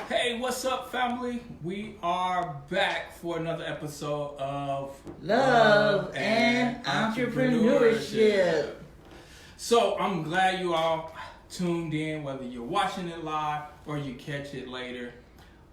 Hey, what's up, family? We are back for another episode of Love and Entrepreneurship. So I'm glad you all tuned in, whether you're watching it live or you catch it later.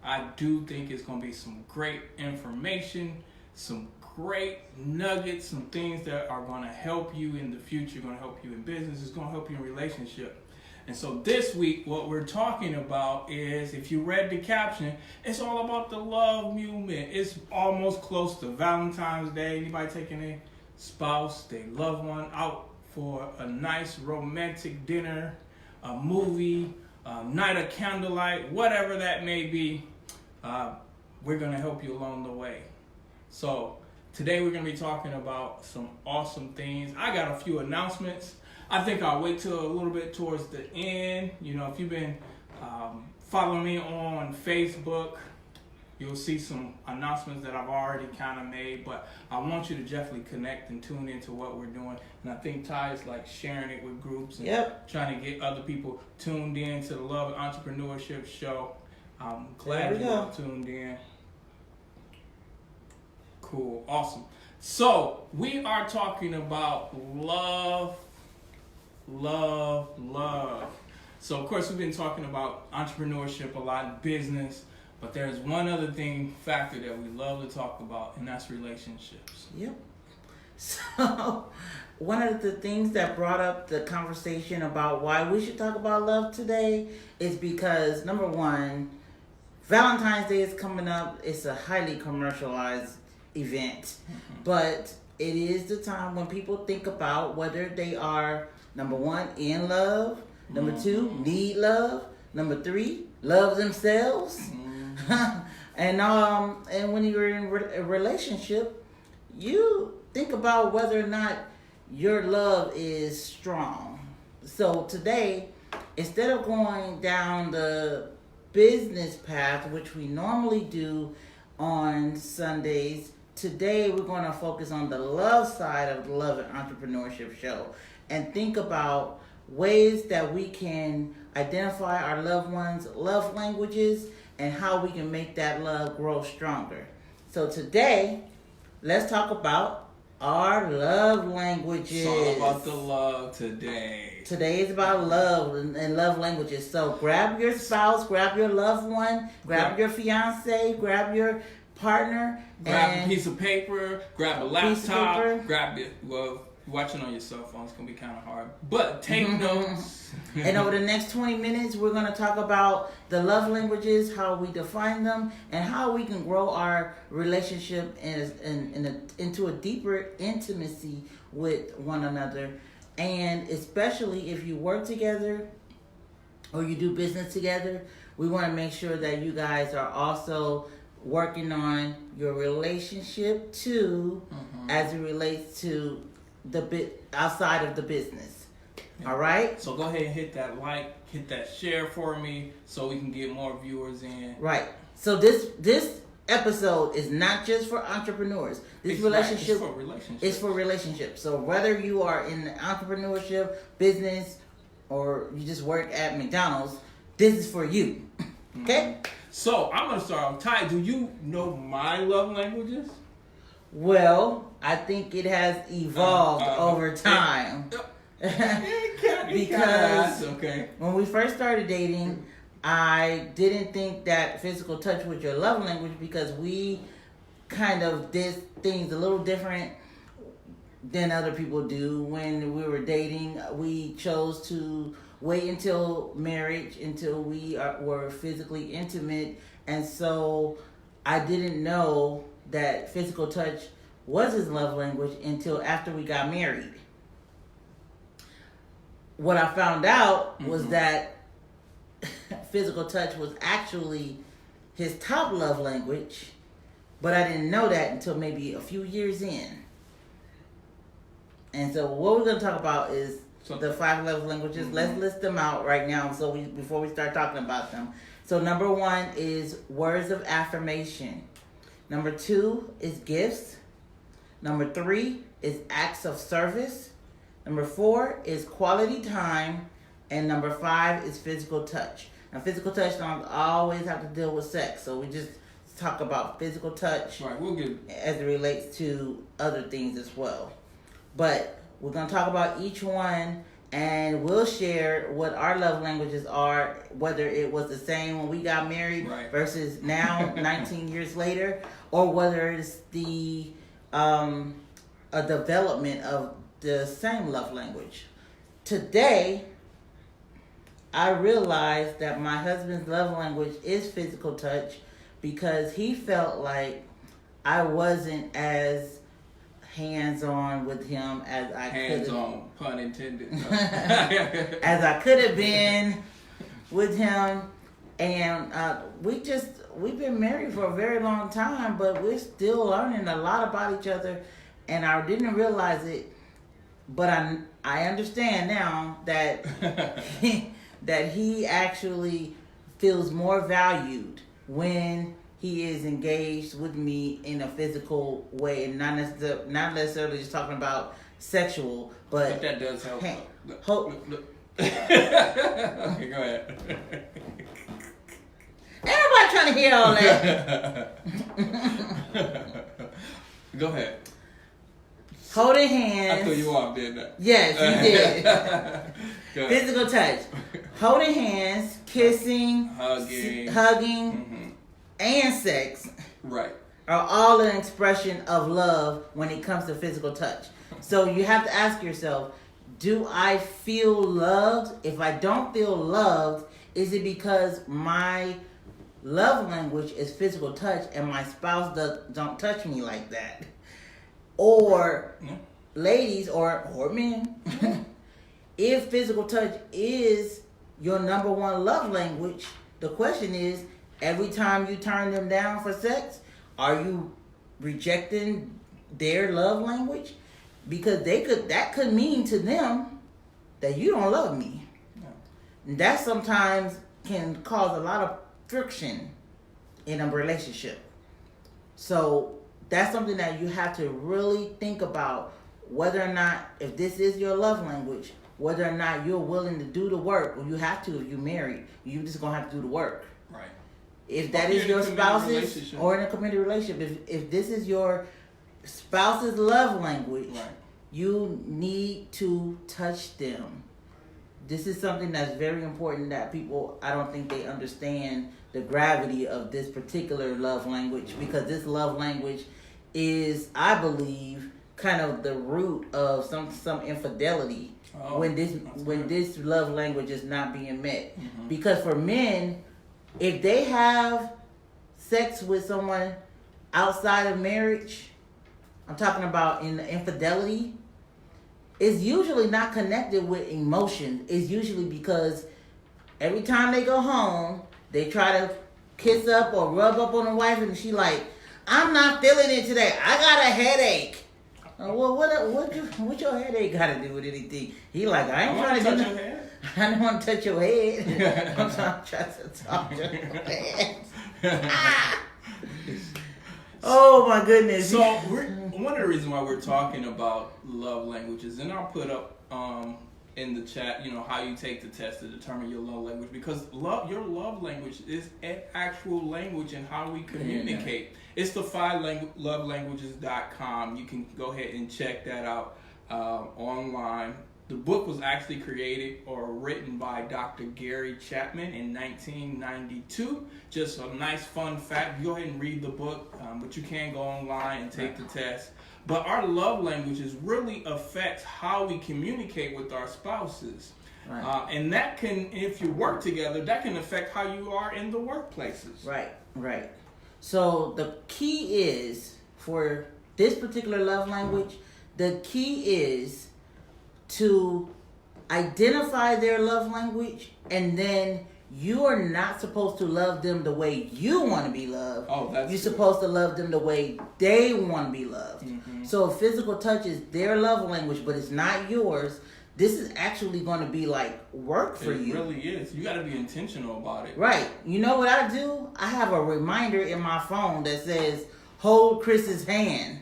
I do think it's going to be some great information, some great nuggets, some things that are going to help you in the future, going to help you in business, it's going to help you in relationship. And so this week, what we're talking about is, if you read the caption, it's all about the love movement. It's almost close to Valentine's Day. Anybody taking a spouse, their loved one out for a nice romantic dinner, a movie, a night of candlelight, whatever that may be, we're going to help you along the way. So today we're going to be talking about some awesome things. I got a few announcements. I think I'll wait till a little bit towards the end. You know, if you've been following me on Facebook, you'll see some announcements that I've already kind of made. But I want you to definitely connect and tune into what we're doing. And I think Ty is like sharing it with groups and trying to get other people tuned in to the Love and Entrepreneurship show. I'm glad you all tuned in. Cool. Awesome. So we are talking about love. So of course we've been talking about entrepreneurship a lot, business, but there's one other factor that we love to talk about, and that's relationships. Yep. So one of the things that brought up the conversation about why we should talk about love today is because, number one, Valentine's Day is coming up. It's a highly commercialized event, but it is the time when people think about whether they are, number one, in love. Number two, need love. Number three, love themselves. And when you're in a relationship, you think about whether or not your love is strong. So today, instead of going down the business path, which we normally do on Sundays, today we're going to focus on the love side of the Love and Entrepreneurship show and think about ways that we can identify our loved ones' love languages and how we can make that love grow stronger. So today, let's talk about our love languages. It's all about the love today. Today is about love and love languages. So grab your spouse, grab your loved one, grab your fiance, grab your partner. Grab a piece of paper, grab a laptop, grab it. Well, watching on your cell phone is going to be kind of hard, but take notes. And over the next 20 minutes, we're going to talk about the love languages, how we define them, and how we can grow our relationship into a deeper intimacy with one another. And especially if you work together or you do business together, we want to make sure that you guys are also working on your relationship too, as it relates to the bit outside of the business. All right. So go ahead and hit that like, hit that share for me, so we can get more viewers in. Right. So this episode is not just for entrepreneurs. It's for relationships. It's for relationships. So whether you are in entrepreneurship, business, or you just work at McDonald's, this is for you. Okay. So I'm gonna start off. Ty, do you know my love languages? Well, I think it has evolved over time. Because when we first started dating, I didn't think that physical touch was your love language because we kind of did things a little different than other people do. When we were dating, we chose to wait until marriage, until we were physically intimate. And so I didn't know that physical touch was his love language until after we got married. What I found out was that physical touch was actually his top love language, but I didn't know that until maybe a few years in. And so what we're going to talk about is the 5 love languages. Let's list them out right now before we start talking about them. So number 1 is words of affirmation. Number 2 is gifts. Number 3 is acts of service. Number 4 is quality time. And number 5 is physical touch. And physical touch don't always have to deal with sex. So we just talk about physical touch, Right, we'll get as it relates to other things as well. But we're going to talk about each one, and we'll share what our love languages are, whether it was the same when we got married versus now, 19 years later, or whether it's the a development of the same love language. Today, I realized that my husband's love language is physical touch because he felt like I wasn't as hands-on with him as I could have. Hands-on, pun intended. As I could have been with him. And we've been married for a very long time, but we're still learning a lot about each other. And I didn't realize it, but I understand now that that he actually feels more valued when he is engaged with me in a physical way, and not necessarily just talking about sexual, but that does help. Look. Okay, go ahead. Ain't nobody trying to hear all that. Go ahead. Holding hands. I threw you off, didn't I? Yes, you did. Physical touch. Holding hands, kissing, hugging, mm-hmm. and sex. Right. Are all an expression of love when it comes to physical touch. So you have to ask yourself, do I feel loved? If I don't feel loved, is it because my love language is physical touch and my spouse don't touch me like that? Or ladies or men, if physical touch is your number one love language, the question is, every time you turn them down for sex, are you rejecting their love language? Because that could mean to them that you don't love me. No. And that sometimes can cause a lot of friction in a relationship. So that's something that you have to really think about, whether or not, if this is your love language, whether or not you're willing to do the work. Well, you have to if you're married. You're just going to have to do the work. Right. If that is your spouse's, or in a committed relationship, if this is your spouse's love language, right, you need to touch them. This is something that's very important that people, I don't think they understand the gravity of this particular love language, because this love language is, I believe, kind of the root of some infidelity when this love language is not being met. Mm-hmm. Because for men, if they have sex with someone outside of marriage, I'm talking about in the infidelity, it's usually not connected with emotion. It's usually because every time they go home, they try to kiss up or rub up on the wife, and she like, I'm not feeling it today. I got a headache. Well, what your headache got to do with anything? He like, I ain't trying to touch your head. I don't want to touch your head. I'm trying to talk to your head. Oh my goodness. So one of the reasons why we're talking about love languages, and I'll put up in the chat, how you take the test to determine your love language, because your love language is an actual language and how we communicate. Yeah. It's the 5lovelanguages.com. You can go ahead and check that out online. The book was actually created or written by Dr. Gary Chapman in 1992. Just a nice fun fact. Go ahead and read the book, but you can go online and take the test. But our love languages really affect how we communicate with our spouses. Right. And that can, if you work together, that can affect how you are in the workplaces. Right. So the key is, for this particular love language, the key is to identify their love language, and then you are not supposed to love them the way you want to be loved. You're supposed to love them the way they want to be loved. Mm-hmm. So if physical touch is their love language, but it's not yours, this is actually going to be like work for you. It really is. You got to be intentional about it. Right. You know what I do? I have a reminder in my phone that says, hold Chris's hand.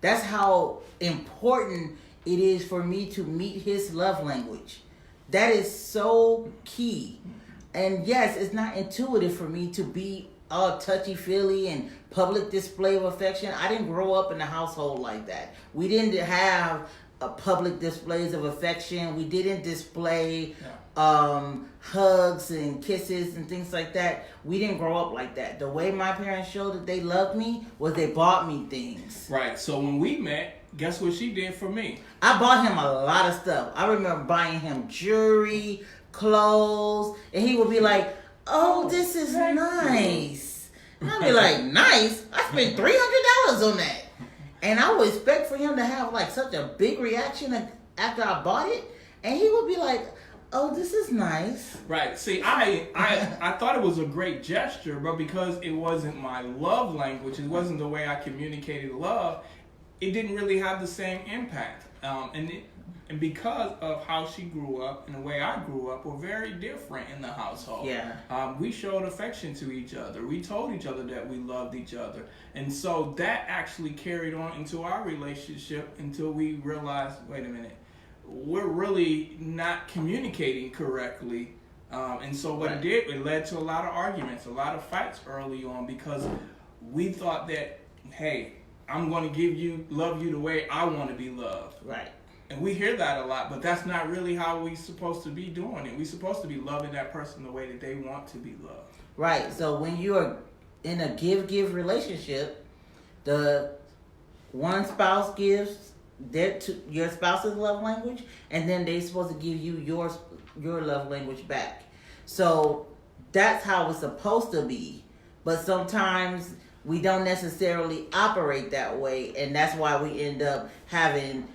That's how important it is for me to meet his love language. That is so key. And yes, it's not intuitive for me to be all touchy-feely and public display of affection. I didn't grow up in a household like that. We didn't have public displays of affection. We didn't display hugs and kisses and things like that. We didn't grow up like that. The way my parents showed that they loved me was they bought me things. Right. So when we met, guess what she did for me? I bought him a lot of stuff. I remember buying him jewelry, clothes, and he would be like, "Oh, this is nice." And I'd be like, "Nice? I spent $300 on that." And I would expect for him to have like such a big reaction after I bought it, and he would be like, "Oh, this is nice." Right. See, I thought it was a great gesture, but because it wasn't my love language, it wasn't the way I communicated love, it didn't really have the same impact. And because of how she grew up and the way I grew up were very different in the household. Yeah. We showed affection to each other. We told each other that we loved each other. And so that actually carried on into our relationship until we realized, wait a minute, we're really not communicating correctly. And so what it did, it led to a lot of arguments, a lot of fights early on because we thought that, hey, I'm going to love you the way I want to be loved. Right. And we hear that a lot, but that's not really how we're supposed to be doing it. We're supposed to be loving that person the way that they want to be loved. Right. So when you are in a give-give relationship, the one spouse gives your spouse's love language, and then they're supposed to give you your love language back. So that's how it's supposed to be. But sometimes we don't necessarily operate that way, and that's why we end up having,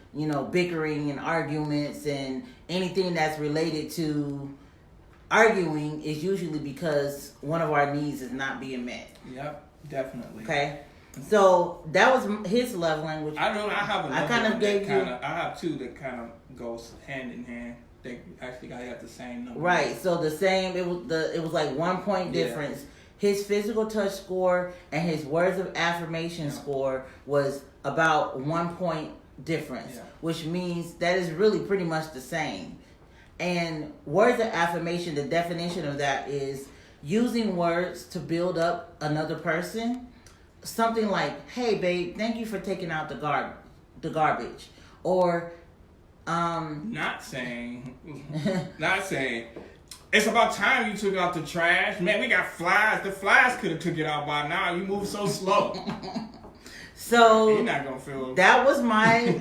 bickering and arguments, and anything that's related to arguing is usually because one of our needs is not being met. Yep, definitely. Okay, so that was his love language. I have another. I have two that kind of goes hand in hand. They actually got the same number. Right. So the same. It was like 1 point difference. His physical touch score and his words of affirmation score was about 1 point difference, which means that is really pretty much the same. And words of affirmation, the definition of that is using words to build up another person. Something like, "Hey, babe, thank you for taking out the garbage," or not saying. It's about time you took out the trash. Man, we got flies. The flies could have took it out by now. You move so slow. So you're not gonna feel that was my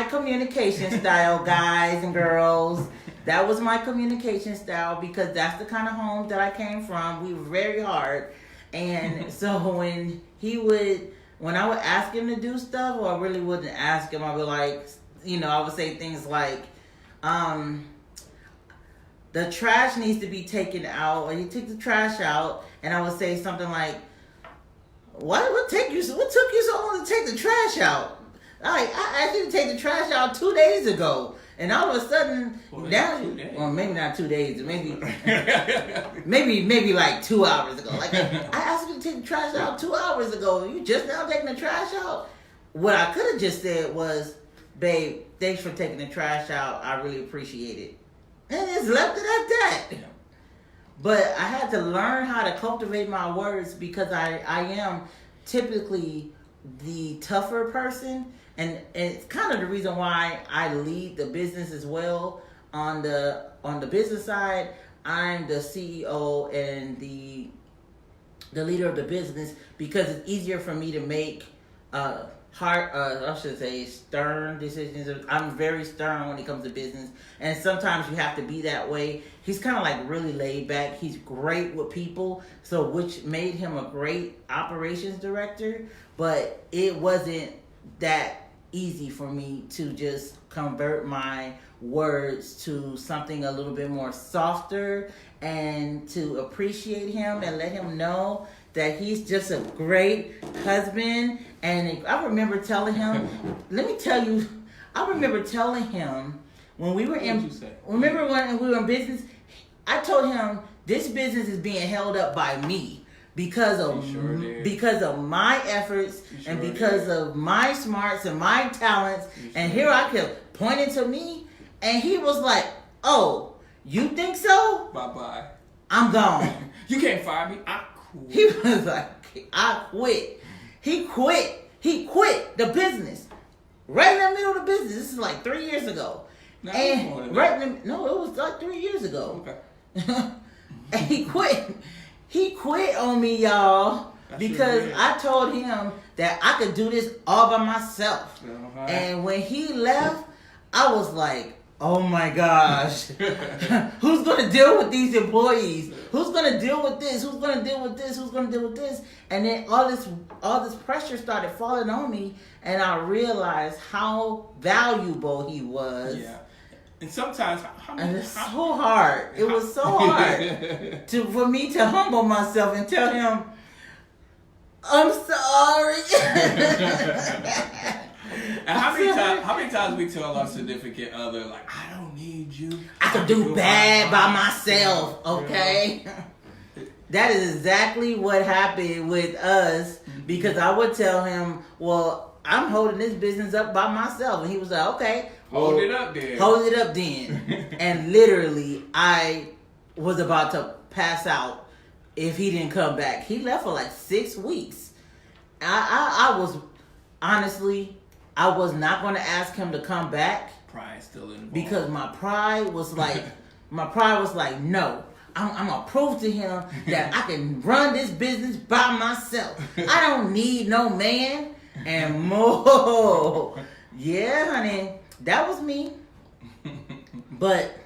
communication style, guys and girls. That was my communication style because that's the kind of home that I came from. We were very hard, and so when I would ask him to do stuff, or I really wouldn't ask him, I would I would say things like, the trash needs to be taken out, or you take the trash out, and I would say something like, what took you so long to take the trash out? I asked you to take the trash out 2 days ago, and all of a sudden, maybe not 2 days, maybe like 2 hours ago. Like, I asked you to take the trash out 2 hours ago. You just now taking the trash out? What I could have just said was, "Babe, thanks for taking the trash out. I really appreciate it." And it's left it at that. Yeah. But I had to learn how to cultivate my words because I am typically the tougher person. And it's kind of the reason why I lead the business as well. On the business side, I'm the CEO and the leader of the business because it's easier for me to make stern decisions. I'm very stern when it comes to business, and sometimes you have to be that way. He's kind of like really laid back. He's great with people, so which made him a great operations director, but it wasn't that easy for me to just convert my words to something a little bit more softer and to appreciate him and let him know that he's just a great husband. And I remember telling him, when we were in business, I told him this business is being held up by me because of my efforts and because of my smarts and my talents. And here I kept pointing to me, and he was like, "Oh, You think so? Bye-bye. I'm gone. You can't fire me. I quit. He was like, I quit. He quit. He quit the business. Right in the middle of the business. This is like 3 years ago. No, And right in the, no, it was like 3 years ago. Okay. And he quit. He quit on me, y'all. Because I told him that I could do this all by myself. Uh-huh. And when he left, I was like, oh my gosh. Who's going to deal with these employees? Who's going to deal with this? Who's going to deal with this? Who's going to deal with this? And then all this pressure started falling on me, and I realized how valuable he was. Yeah. And sometimes, and it's so hard. It was so hard for me to humble myself and tell him, I'm sorry. And how many times we tell our significant other, like, I don't need you. I can do bad by myself, okay? That is exactly what happened with us, because I would tell him, well, I'm holding this business up by myself. And he was like, okay. Hold it up then. Hold it up then. And literally, I was about to pass out if he didn't come back. He left for like 6 weeks. I was, honestly, I was not going to ask him to come back. Pride still involved. Because my pride was like, no. I'm going to prove to him that I can run this business by myself. I don't need no man. And more. Yeah, honey. That was me. But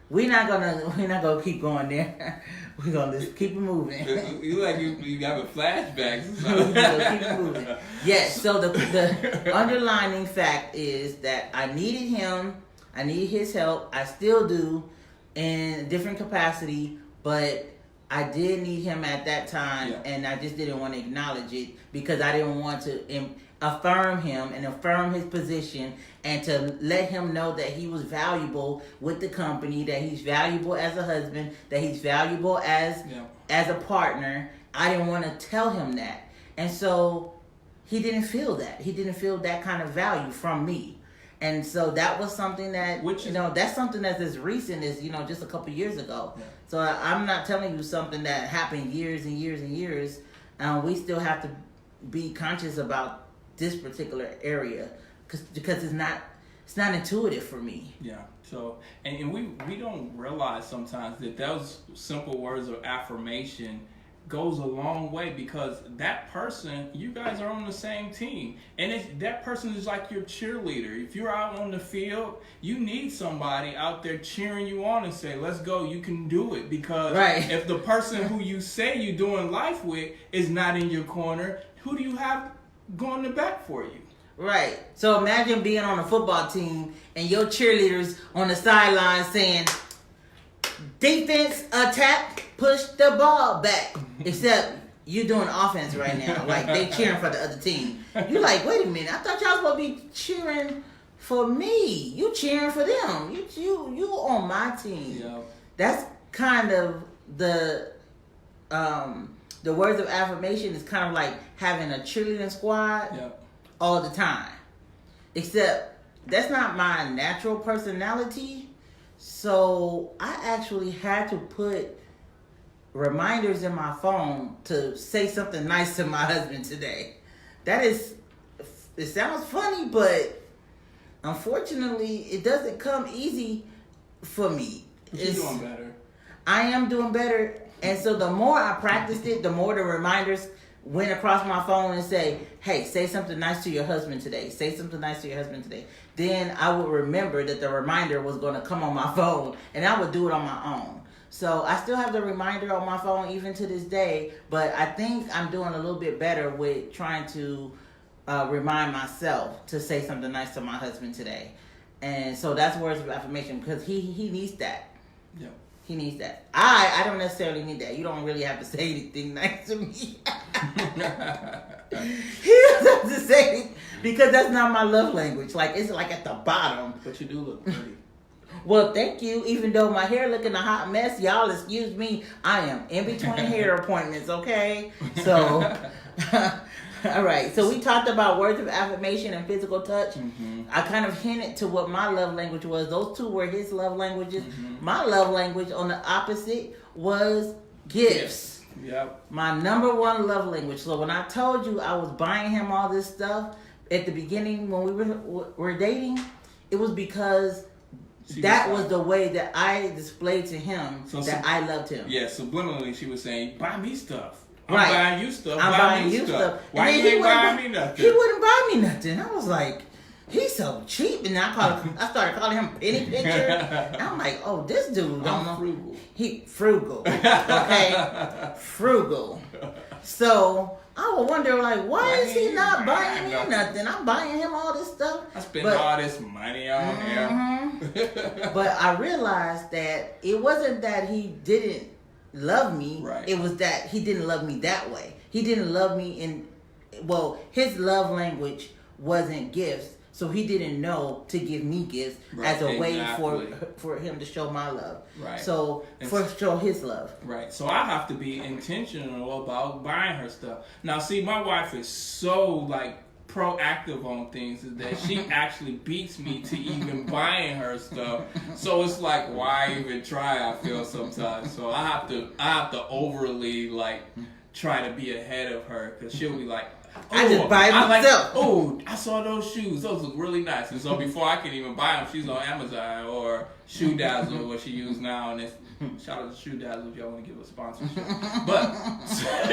we're not gonna keep going there. We're gonna just keep it moving. You like you having flashbacks. We're gonna keep it moving. Yes, so the underlining fact is that I needed him, I need his help, I still do in a different capacity, but I did need him at that time, and I just didn't want to acknowledge it because I didn't want to affirm him and affirm his position and to let him know that he was valuable with the company, that he's valuable as a husband, that he's valuable as a partner. I didn't want to tell him that. And so he didn't feel that. He didn't feel that kind of value from me. And so that was something that, that's something that's as recent as, just a couple years ago. Yeah. So I'm not telling you something that happened years and years and years. We still have to be conscious about this particular area because it's not intuitive for me. Yeah. So and we don't realize sometimes that those simple words of affirmation goes a long way, because that person, you guys are on the same team, and that person is like your cheerleader. If you're out on the field, you need somebody out there cheering you on and say, let's go, you can do it. Because if the person who you say you're doing life with is not in your corner, who do you have going to bat for you? Right. So imagine being on a football team and your cheerleaders on the sideline saying, defense, attack, push the ball back. Except you're doing offense right now. Like, they cheering for the other team. You're like, wait a minute. I thought y'all supposed to be cheering for me. You cheering for them. You on my team. Yeah. That's kind of the words of affirmation is kind of like having a cheerleading squad all the time. Except that's not my natural personality. So I actually had to put reminders in my phone to say something nice to my husband today. It sounds funny, but unfortunately, it doesn't come easy for me. You're doing better. I am doing better. And so the more I practiced it, the more the reminders went across my phone and say, hey, say something nice to your husband today. Say something nice to your husband today. Then I would remember that the reminder was going to come on my phone, and I would do it on my own. So I still have the reminder on my phone even to this day, but I think I'm doing a little bit better with trying to remind myself to say something nice to my husband today. And so that's words of affirmation, because he needs that. Yeah. He needs that. I don't necessarily need that. You don't really have to say anything nice to me. He doesn't have to say anything, because that's not my love language. Like, it's like at the bottom. But you do look pretty. Well, thank you. Even though my hair looking a hot mess, y'all excuse me. I am in between hair appointments, okay? So All right. So we talked about words of affirmation and physical touch. Mm-hmm. I kind of hinted to what my love language was. Those two were his love languages. Mm-hmm. My love language on the opposite was gifts. Yep. My number one love language. So when I told you I was buying him all this stuff at the beginning when we were dating, it was because that was the way that I displayed to him that I loved him. Yeah, subliminally she was saying, buy me stuff. I'm Right. buying you stuff. I'm buying you stuff. Why you ain't buying me nothing? He wouldn't buy me nothing. I was like, he's so cheap. And I started calling him penny pincher. And I'm like, oh, this dude don't know. Frugal. He frugal. Okay? Frugal. So I would wonder, like, why is he not buying me nothing? I'm buying him all this stuff. I spend all this money on him. But I realized that it wasn't that he didn't love me. Right. It was that he didn't love me that way. He didn't love me his love language wasn't gifts. So he didn't know to give me gifts as a way for him to show my love. Right. So show his love. Right. So I have to be intentional about buying her stuff. Now, see, my wife is so proactive on things is that she actually beats me to even buying her stuff. So it's like, why even try? I feel sometimes. So I have to overly try to be ahead of her because she'll be like, I just buy myself. I saw those shoes. Those look really nice. And so before I can even buy them, she's on Amazon or Shoe Dazzle, what she uses now. And shout out to Shoe Dazzle if y'all want to give a sponsorship. But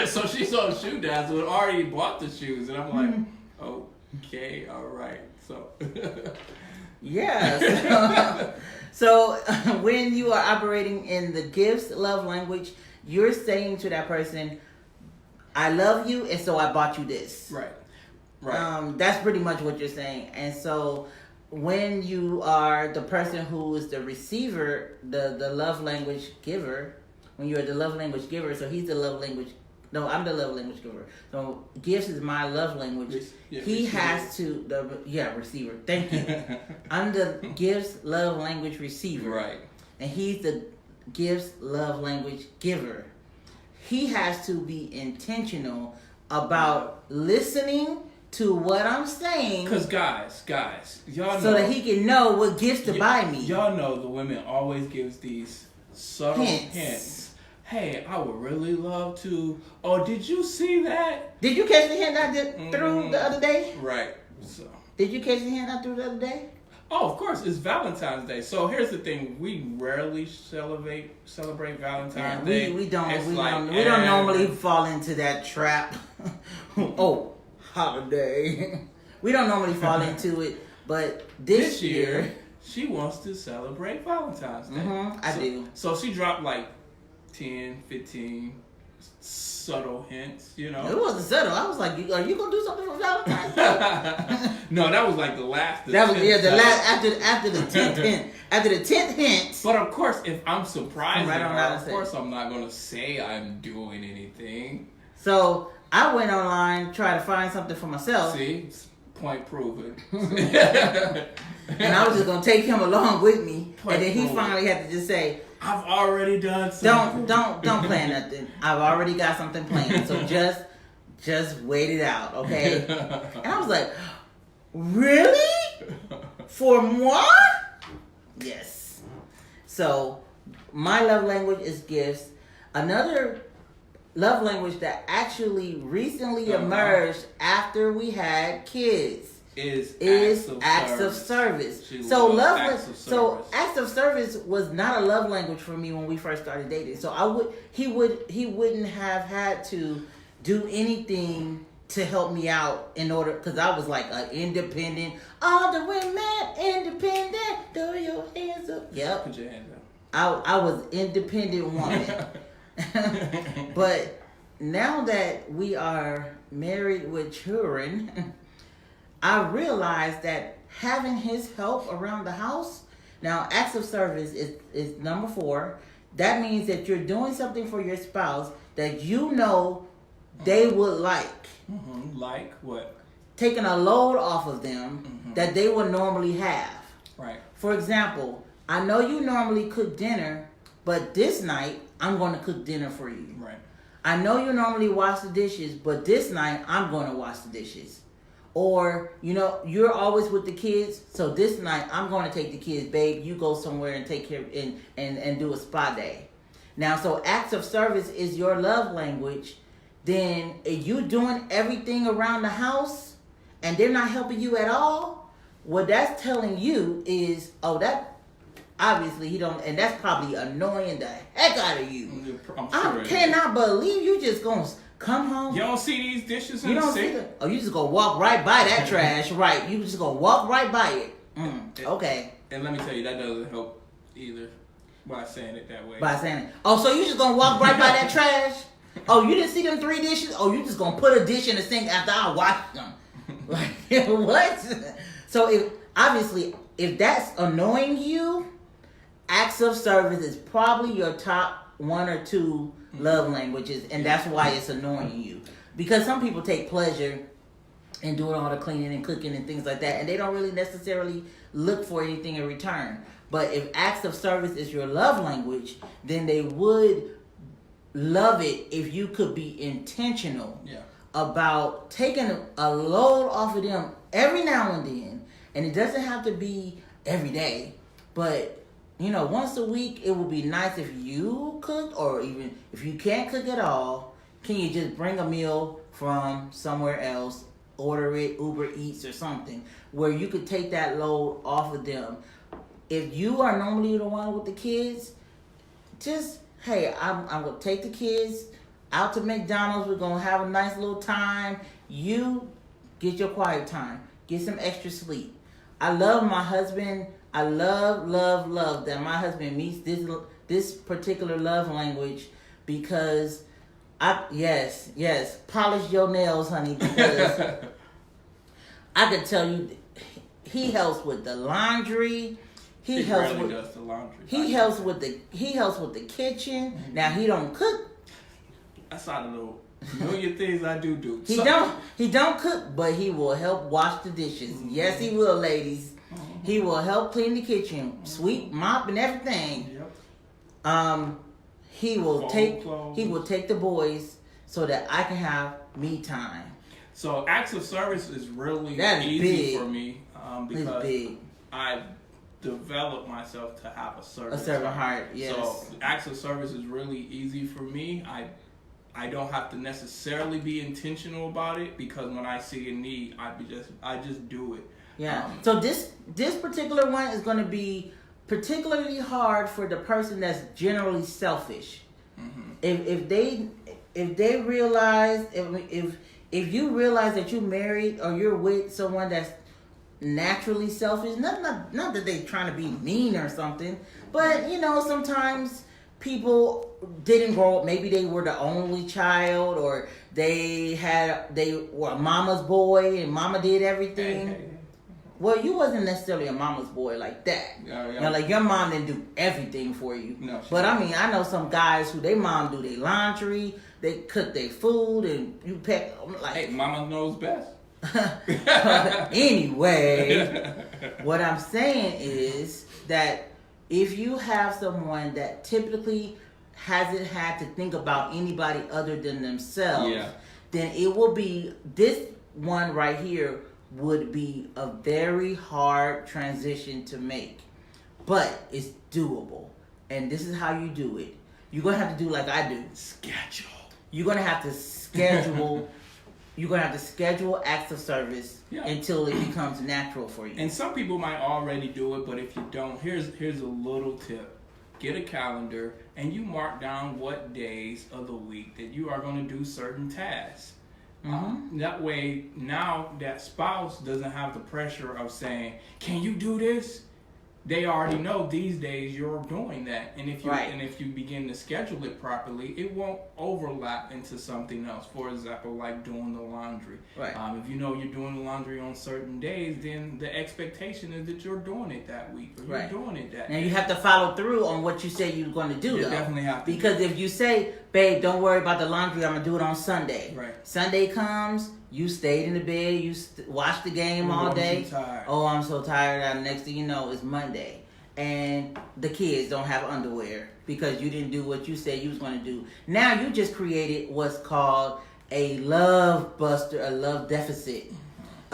so she's on Shoe Dazzle and already bought the shoes, and I'm like, okay, all right. So yeah. So when you are operating in the gifts love language, you're saying to that person, I love you, and so I bought you this. Right. Right. That's pretty much what you're saying. And so when you are the person who is the receiver, the love language giver, when you're the love language giver, so he's the love language. No, I'm the love language giver. So gifts is my love language. He has to, receiver. Thank you. I'm the gifts love language receiver. Right. And he's the gifts love language giver. He has to be intentional about listening to what I'm saying. Because guys, y'all know. So that he can know what gifts to buy me. Y'all know the women always gives these subtle hints. Hey, I would really love to. Oh, did you see that? Did you catch the hint I threw the other day? Right. So. Did you catch the hint I threw the other day? Oh, of course, it's Valentine's Day. So here's the thing: we rarely celebrate Valentine's Day. We don't normally fall into that trap. Oh, holiday. We don't normally fall into it, but this year she wants to celebrate Valentine's Day. I do. So she dropped 10, 15 subtle hints, It wasn't subtle. I was like, are you gonna do something for Valentine's Day? No, that was the last. That was the last after the 10th hint. After the 10th hint. But of course, if I'm surprised, of course I'm not gonna say I'm doing anything. So I went online, tried to find something for myself. See, point proven. And I was just gonna take him along with me, and then he finally had to just say, I've already done something. Don't plan nothing. I've already got something planned. So just wait it out, okay? And I was like, really? For moi? Yes. So my love language is gifts. Another love language that actually recently emerged after we had kids is acts of service. So acts of service was not a love language for me when we first started dating. So he wouldn't have had to do anything to help me out in order, because I was an independent. All the women independent. Throw your hands up. Yep. Put your hands up. I was independent woman. But now that we are married with children, I realized that having his help around the house, now acts of service is number 4. That means that you're doing something for your spouse that they would like. Mm-hmm. Like what? Taking a load off of them that they would normally have. Right. For example, I know you normally cook dinner, but this night I'm going to cook dinner for you. Right. I know you normally wash the dishes, but this night I'm going to wash the dishes. Or, you're always with the kids, so this night I'm going to take the kids. Babe, you go somewhere and take care and do a spa day. Now, so acts of service is your love language. Then if you doing everything around the house and they're not helping you at all, what that's telling you is, that obviously he don't, and that's probably annoying the heck out of you. I cannot believe you just gonna come home. You don't see these dishes in you the don't sink? See them. Oh, you just gonna walk right by that trash, right? You just gonna walk right by it. Okay. And let me tell you, that doesn't help either by saying it that way. By saying it. Oh, so you just gonna walk right by that trash? Oh, you didn't see them 3 dishes? Oh, you just gonna put a dish in the sink after I washed them? Like, what? So if that's annoying you, acts of service is probably your top 1 or 2 love languages, and that's why it's annoying you. Because some people take pleasure in doing all the cleaning and cooking and things like that, and they don't really necessarily look for anything in return. But if acts of service is your love language, then they would love it if you could be intentional about taking a load off of them every now and then. And it doesn't have to be every day, but once a week, it would be nice if you cooked, or even if you can't cook at all, can you just bring a meal from somewhere else, order it, Uber Eats or something, where you could take that load off of them. If you are normally the one with the kids, just, hey, I'm going to take the kids out to McDonald's. We're going to have a nice little time. You get your quiet time. Get some extra sleep. I love my husband. I love that my husband meets this particular love language, because yes, polish your nails, honey, because I can tell you he helps with the laundry. He helps with the laundry. He helps with the kitchen. Mm-hmm. Now he don't cook. That's not a little million things I do. He don't cook, but he will help wash the dishes. Mm-hmm. Yes, he will, ladies. Mm-hmm. He will help clean the kitchen, sweep, mop, and everything. Yep. He will take the boys so that I can have me time. So acts of service is really easy for me because I developed myself to have a servant heart. Yes. So acts of service is really easy for me. I don't have to necessarily be intentional about it, because when I see a need, I just do it. Yeah. So this particular one is going to be particularly hard for the person that's generally selfish. Mm-hmm. If they realize if you realize that you're married or you're with someone that's naturally selfish, not that they're trying to be mean or something, but sometimes people didn't grow up. Maybe they were the only child, or they were a mama's boy and mama did everything. Hey. Well, you wasn't necessarily a mama's boy like that. Yeah. Like your mom didn't do everything for you. No, but I know some guys who their mom do their laundry, they cook their food, and you pack. Like, hey, mama knows best. Anyway, what I'm saying is that if you have someone that typically hasn't had to think about anybody other than themselves, then it will be, this one right here would be a very hard transition to make. But it's doable. And this is how you do it. You're going to have to do like I do. Schedule. You're going to have to schedule. You're going to have to schedule acts of service until it becomes natural for you. And some people might already do it, but if you don't, here's a little tip. Get a calendar and you mark down what days of the week that you are going to do certain tasks. Mm-hmm. That way, now that spouse doesn't have the pressure of saying, "Can you do this?" They already know these days you're doing that, and if you begin to schedule it properly, it won't overlap into something else. For example, like doing the laundry. Right. If you know you're doing the laundry on certain days, then the expectation is that you're doing it that week, or you're doing it that. Now day. You have to follow through on what you say you're going to do. You definitely have to. Because if you say, "Babe, don't worry about the laundry. I'm gonna do it on Sunday." Right. Sunday comes. You stayed in the bed, you watched the game all day. I'm so tired. Oh, I'm so tired. Next thing you know, it's Monday. and the kids don't have underwear because you didn't do what you said you was going to do. Now you just created what's called a love buster, a love deficit.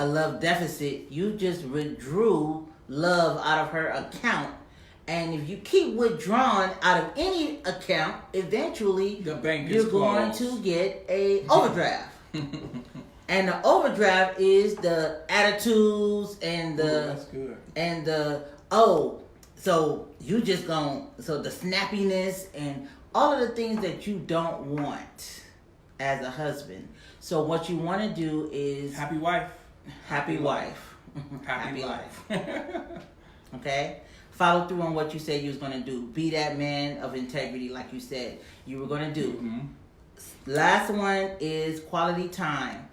A love deficit, you just withdrew love out of her account. And if you keep withdrawing out of any account, eventually the bank you're going to get a overdraft. And the overdraft is the attitudes and that's good. And the so you just so the snappiness and all of the things that you don't want as a husband. So what you want to do is happy wife. Happy wife. Happy life. Okay? Follow through on what you said you was going to do. Be that man of integrity like you said you were going to do. Mm-hmm. Last one is quality time.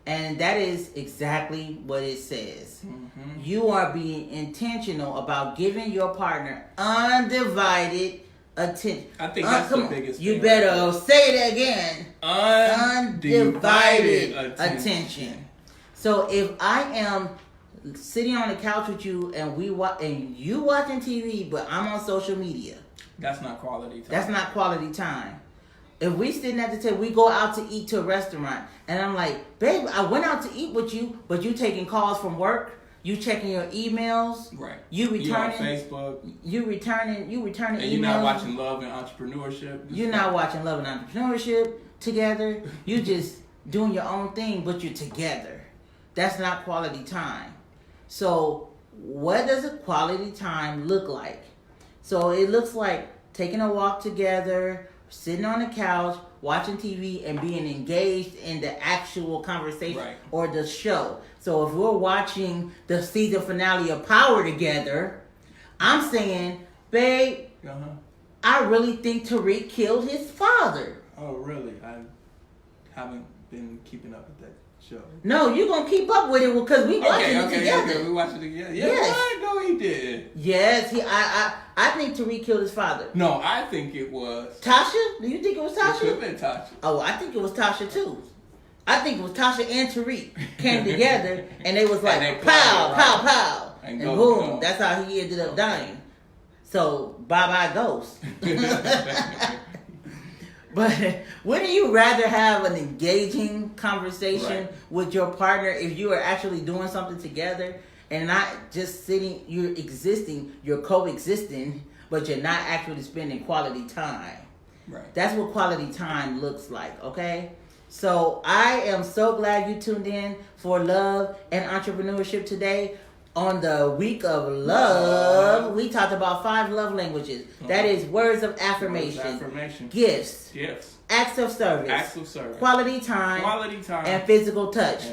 And that is exactly what it says. Mm-hmm. You are being intentional about giving your partner undivided attention. I think that's the biggest thing. You better say it again. Undivided attention. So if I am sitting on the couch with you and you watching TV, but I'm on social media, that's not quality time. That's not quality time. If we sitting at the table, we go out to eat to a restaurant, and I'm like, babe, I went out to eat with you, but you taking calls from work, you checking your emails, right? You returning you on Facebook, you returning and emails. You're not watching Love and Entrepreneurship. You're not watching Love and Entrepreneurship together. You just doing your own thing, but you're together. That's not quality time. So what does a quality time look like? So it looks like taking a walk together, sitting on the couch, watching TV, and being engaged in the actual conversation or the show. So if we're watching the season finale of Power together, I'm saying, babe, I really think Tariq killed his father. Oh, really? I haven't been keeping up with that show. No, you're going to keep up with it because we watching it together. Okay, we watching it together. Yeah, yes. I know he did. Yes, I think Tariq killed his father. No, I think it was Tasha? Do you think it was Tasha? It could have been Tasha. Oh, I think it was Tasha too. I think it was Tasha and Tariq came together and they was like, pow, pow, pow. And boom, that's how he ended up dying. So, bye-bye ghost. But wouldn't you rather have an engaging conversation with your partner if you are actually doing something together and not just sitting, you're coexisting, but you're not actually spending quality time? Right. That's what quality time looks like, okay? So I am so glad you tuned in for Love and Entrepreneurship today. On the week of love, we talked about 5 love languages. That is words of affirmation, gifts, acts of service, quality time, and physical touch.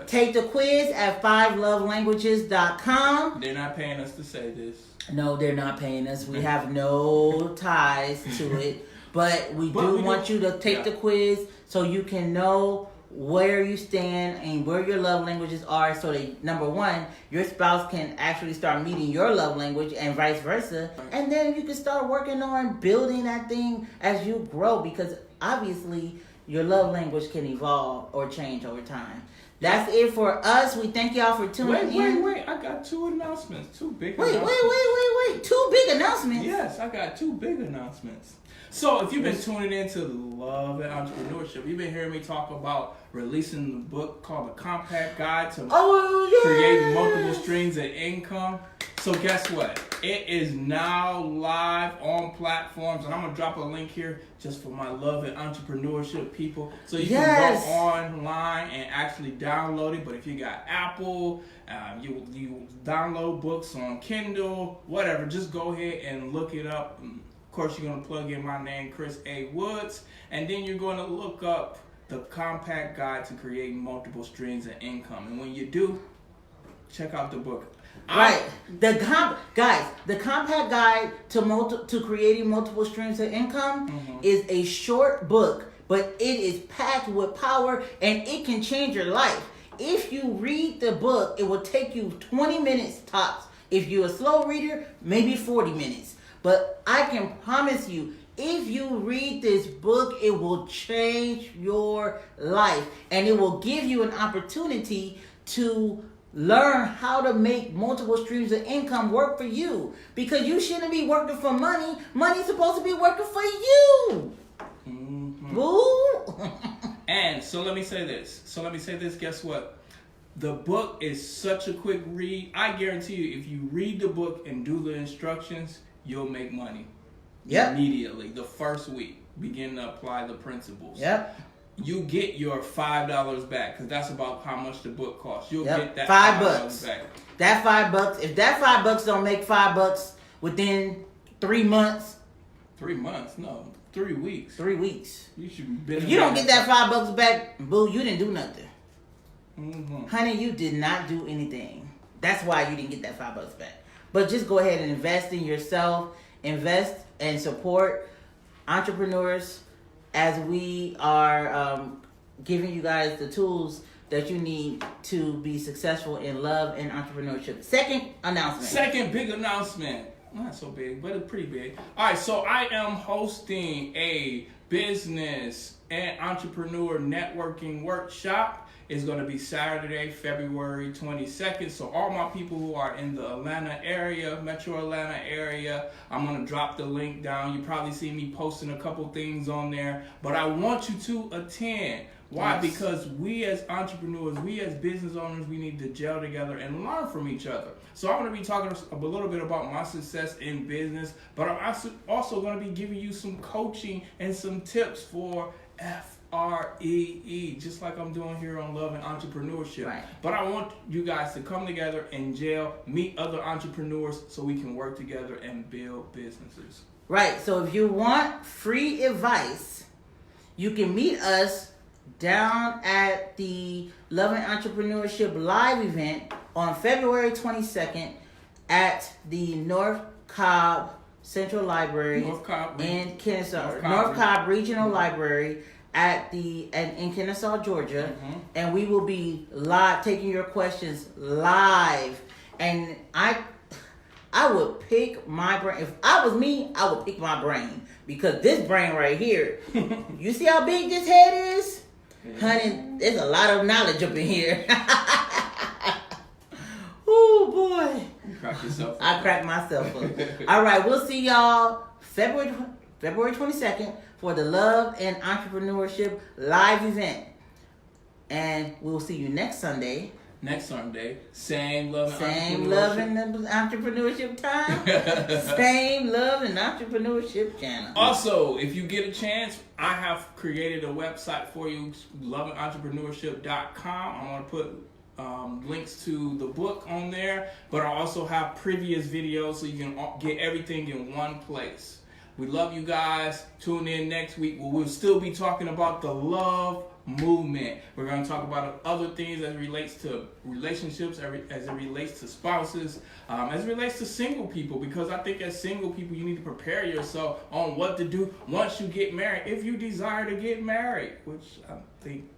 Take the quiz at 5lovelanguages.com. They're not paying us to say this. No, they're not paying us. We have no ties to it. But we do want you to take the quiz so you can know where you stand and where your love languages are, so that, number one, your spouse can actually start meeting your love language and vice versa. And then you can start working on building that thing as you grow, because obviously your love language can evolve or change over time. That's it for us. We thank y'all for tuning in. Wait. I got 2 announcements. 2 big announcements. Wait. 2 big announcements? Yes, I got 2 big announcements. So if you've been tuning into Love and Entrepreneurship, you've been hearing me talk about releasing the book called The Compact Guide to Creating Multiple Streams of Income. So guess what? It is now live on platforms, and I'm going to drop a link here just for my Love and Entrepreneurship people. So you can go online and actually download it. But if you got Apple, you download books on Kindle, whatever, just go ahead and look it up. Of course, you're going to plug in my name, Chris A. Woods, and then you're going to look up The Compact Guide to Creating Multiple Streams of Income. And when you do, check out the book. The Compact Guide to Creating Multiple Streams of Income is a short book, but it is packed with power, and it can change your life. If you read the book, it will take you 20 minutes tops. If you're a slow reader, maybe 40 minutes. But I can promise you, if you read this book, it will change your life. And it will give you an opportunity to Learn how to make multiple streams of income work for you. Because you shouldn't be working for money. Money's supposed to be working for you. Mm-hmm. Boo. And so let me say this. Guess what? The book is such a quick read. I guarantee you, if you read the book and do the instructions, you'll make money. Yep. Immediately. The first week. Begin to apply the principles. Yep. You get your $5 back, because that's about how much the book costs. You'll get that $5 back. That $5. If that $5 don't make $5 within 3 months. 3 months? No, 3 weeks. 3 weeks. You should be. If you don't get that $5 back, boo, you didn't do nothing. Mm-hmm. Honey, you did not do anything. That's why you didn't get that $5 back. But just go ahead and invest in yourself. Invest and support entrepreneurs as we are giving you guys the tools that you need to be successful in love and entrepreneurship. Second announcement. Second big announcement. Not so big, but it's pretty big. All right, so I am hosting a business and entrepreneur networking workshop. It's going to be Saturday, February 22nd. So all my people who are in the Atlanta area, Metro Atlanta area, I'm going to drop the link down. You probably see me posting a couple things on there. But I want you to attend. Why? Yes. Because we as entrepreneurs, we as business owners, we need to gel together and learn from each other. So I'm going to be talking a little bit about my success in business, but I'm also going to be giving you some coaching and some tips for FREE, just like I'm doing here on Love and Entrepreneurship. Right. But I want you guys to come together and gel, meet other entrepreneurs so we can work together and build businesses. Right. So if you want free advice, you can meet us down at the Love and Entrepreneurship live event on February 22nd at the North Cobb Central Library in Kennesaw. North Cobb Regional Regional Library in Kennesaw, Georgia. Mm-hmm. And we will be live taking your questions live. And I would pick my brain. If I was me, I would pick my brain. Because this brain right here, you see how big this head is? Honey, there's a lot of knowledge up in here. Oh boy. You crack yourself up. I cracked myself up. All right, we'll see y'all February 22nd for the Love and Entrepreneurship live event. And we'll see you next Sunday. Same Love and Same Entrepreneurship. Love and Entrepreneurship time. Same Love and Entrepreneurship channel. Also, if you get a chance, I have created a website for you, loveandentrepreneurship.com. I'm going to put links to the book on there, but I also have previous videos so you can get everything in one place. We love you guys. Tune in next week where we'll still be talking about the love movement. We're going to talk about other things as it relates to relationships, as it relates to spouses, as it relates to single people, because I think as single people you need to prepare yourself on what to do once you get married, if you desire to get married, which I think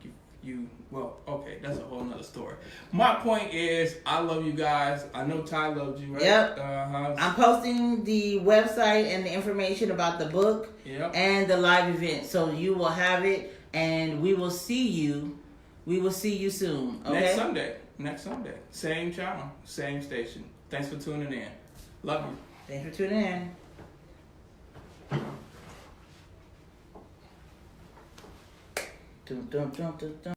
that's a whole nother story. My point is, I love you guys. I know Ty loves you, right? Yep. I'm posting the website and the information about the book and the live event, so you will have it. And we will see you. We will see you soon. Okay? Next Sunday. Same channel, same station. Thanks for tuning in. Love you. Thanks for tuning in. Dun, dun, dun, dun, dun.